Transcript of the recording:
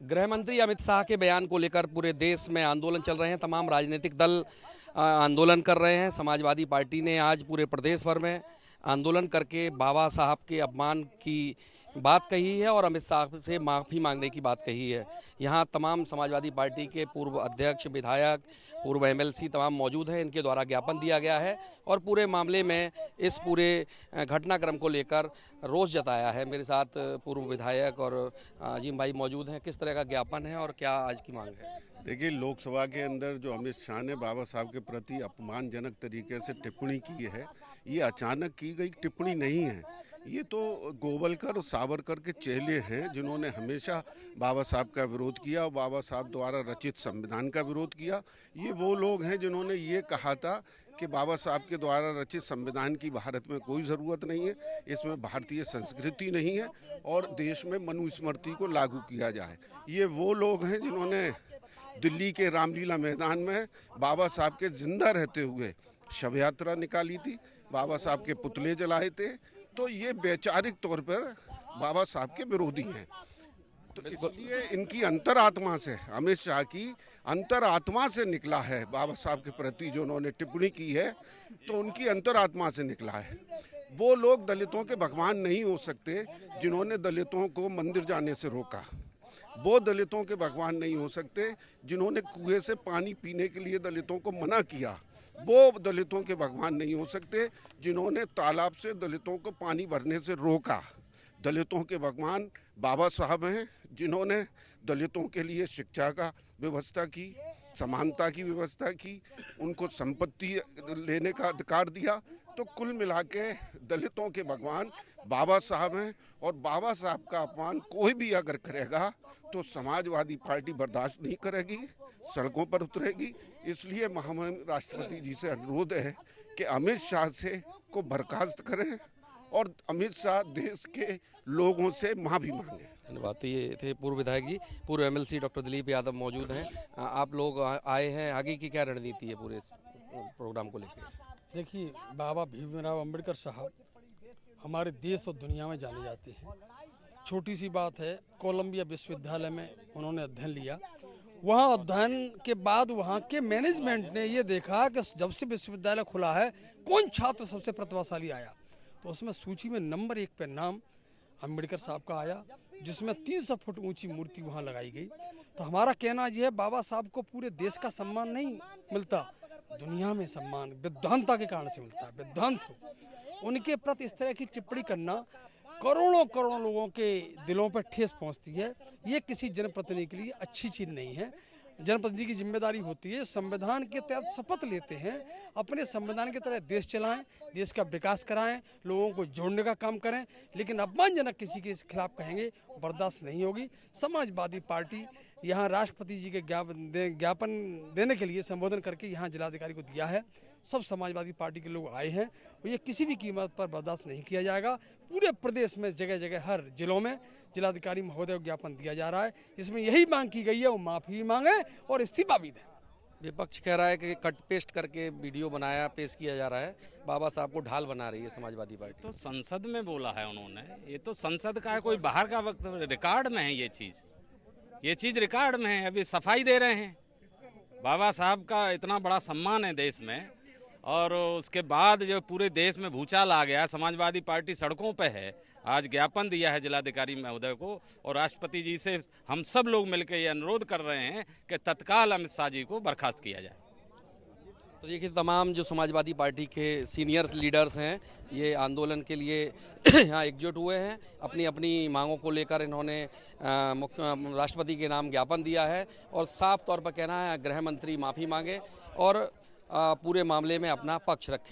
गृह मंत्री अमित शाह के बयान को लेकर पूरे देश में आंदोलन चल रहे हैं। तमाम राजनीतिक दल आंदोलन कर रहे हैं। समाजवादी पार्टी ने आज पूरे प्रदेश भर में आंदोलन करके बाबा साहब के अपमान की बात कही है और अमित शाह से माफ़ी मांगने की बात कही है। यहाँ तमाम समाजवादी पार्टी के पूर्व अध्यक्ष, विधायक, पूर्व एमएलसी तमाम मौजूद हैं। इनके द्वारा ज्ञापन दिया गया है और पूरे मामले में इस पूरे घटनाक्रम को लेकर रोष जताया है। मेरे साथ पूर्व विधायक और अजीम भाई मौजूद हैं। किस तरह का ज्ञापन है और क्या आज की मांग है? देखिए, लोकसभा के अंदर जो अमित शाह ने बाबा साहब के प्रति अपमानजनक तरीके से टिप्पणी की है, ये अचानक की गई टिप्पणी नहीं है। ये तो गोवलकर और सावरकर के चेले हैं जिन्होंने हमेशा बाबा साहब का विरोध किया और बाबा साहब द्वारा रचित संविधान का विरोध किया। ये वो लोग हैं जिन्होंने ये कहा था कि बाबा साहब के द्वारा रचित संविधान की भारत में कोई ज़रूरत नहीं है, इसमें भारतीय संस्कृति नहीं है और देश में मनुस्मृति को लागू किया जाए। ये वो लोग हैं जिन्होंने दिल्ली के रामलीला मैदान में बाबा साहब के जिंदा रहते हुए शव यात्रा निकाली थी, बाबा साहब के पुतले जलाए थे। तो ये वैचारिक तौर पर बाबा साहब के विरोधी हैं। तो इसलिए इनकी अंतरात्मा से, अमित शाह की अंतरात्मा से निकला है बाबा साहब के प्रति जो उन्होंने टिप्पणी की है, तो उनकी अंतरात्मा से निकला है। वो लोग दलितों के भगवान नहीं हो सकते जिन्होंने दलितों को मंदिर जाने से रोका। वो दलितों के भगवान नहीं हो सकते जिन्होंने कुएं से पानी पीने के लिए दलितों को मना किया। वो दलितों के भगवान नहीं हो सकते जिन्होंने तालाब से दलितों को पानी भरने से रोका। दलितों के भगवान बाबा साहब हैं जिन्होंने दलितों के लिए शिक्षा का व्यवस्था की, समानता की व्यवस्था की, उनको संपत्ति लेने का अधिकार दिया। तो कुल मिला के दलितों के भगवान बाबा साहब हैं और बाबा साहब का अपमान कोई भी अगर करेगा तो समाजवादी पार्टी बर्दाश्त नहीं करेगी, सड़कों पर उतरेगी। इसलिए महामहिम राष्ट्रपति जी से अनुरोध है कि अमित शाह से को बर्खास्त करें और अमित शाह देश के लोगों से माफ़ी मांगे। धन्यवाद। तो ये थे पूर्व विधायक जी। पूर्व एमएलसी डॉक्टर दिलीप यादव मौजूद हैं। आप लोग आए हैं, आगे की क्या रणनीति है पूरे प्रोग्राम को लेकर? देखिए, बाबा भीमराव अंबेडकर साहब हमारे देश और दुनिया में जाने जाते हैं। छोटी सी बात है, कोलंबिया विश्वविद्यालय में उन्होंने अध्ययन लिया। वहाँ अध्ययन के बाद वहाँ के मैनेजमेंट ने ये देखा कि जब से विश्वविद्यालय खुला है कौन छात्र सबसे प्रतिभाशाली आया, तो उसमें सूची में नंबर 1 पे नाम अंबेडकर साहब का आया, जिसमें 300 फुट ऊंची मूर्ति वहाँ लगाई गई। तो हमारा कहना यह है, बाबा साहब को पूरे देश का सम्मान नहीं मिलता, दुनिया में सम्मान विद्वानता के कारण से मिलता है। विद्वान थे, उनके प्रति इस तरह की टिप्पणी करना करोड़ों करोड़ों लोगों के दिलों पर ठेस पहुंचती है। ये किसी जनप्रतिनिधि के लिए अच्छी चीज़ नहीं है। जनप्रतिनिधि की जिम्मेदारी होती है संविधान के तहत शपथ लेते हैं, अपने संविधान की तरह देश चलाएं, देश का विकास कराएं, लोगों को जोड़ने का काम करें। लेकिन अपमानजनक किसी के खिलाफ कहेंगे बर्दाश्त नहीं होगी। समाजवादी पार्टी यहाँ राष्ट्रपति जी के ज्ञापन देने के लिए संबोधन करके यहाँ जिलाधिकारी को दिया है। सब समाजवादी पार्टी के लोग आए हैं और ये किसी भी कीमत पर बर्दाश्त नहीं किया जाएगा। पूरे प्रदेश में जगह जगह हर जिलों में जिलाधिकारी महोदय को ज्ञापन दिया जा रहा है। इसमें यही मांग की गई है वो माफ़ी मांगे और इस्तीफा भी दें। विपक्ष कह रहा है कि कट पेस्ट करके वीडियो बनाया पेश किया जा रहा है, बाबा साहब को ढाल बना रही है समाजवादी पार्टी। तो संसद में बोला है उन्होंने, ये तो संसद का है, कोई बाहर का वक्त रिकॉर्ड में है। ये चीज़ रिकॉर्ड में है, अभी सफाई दे रहे हैं। बाबा साहब का इतना बड़ा सम्मान है देश में और उसके बाद जो पूरे देश में भूचाल आ गया, समाजवादी पार्टी सड़कों पे है। आज ज्ञापन दिया है जिलाधिकारी महोदय को और राष्ट्रपति जी से हम सब लोग मिलकर ये अनुरोध कर रहे हैं कि तत्काल अमित शाह जी को बर्खास्त किया जाए। तो देखिए, तमाम जो समाजवादी पार्टी के सीनियर्स लीडर्स हैं ये आंदोलन के लिए यहाँ एकजुट हुए हैं। अपनी अपनी मांगों को लेकर इन्होंने राष्ट्रपति के नाम ज्ञापन दिया है और साफ तौर पर कहना है गृह मंत्री माफ़ी मांगे और पूरे मामले में अपना पक्ष रखें।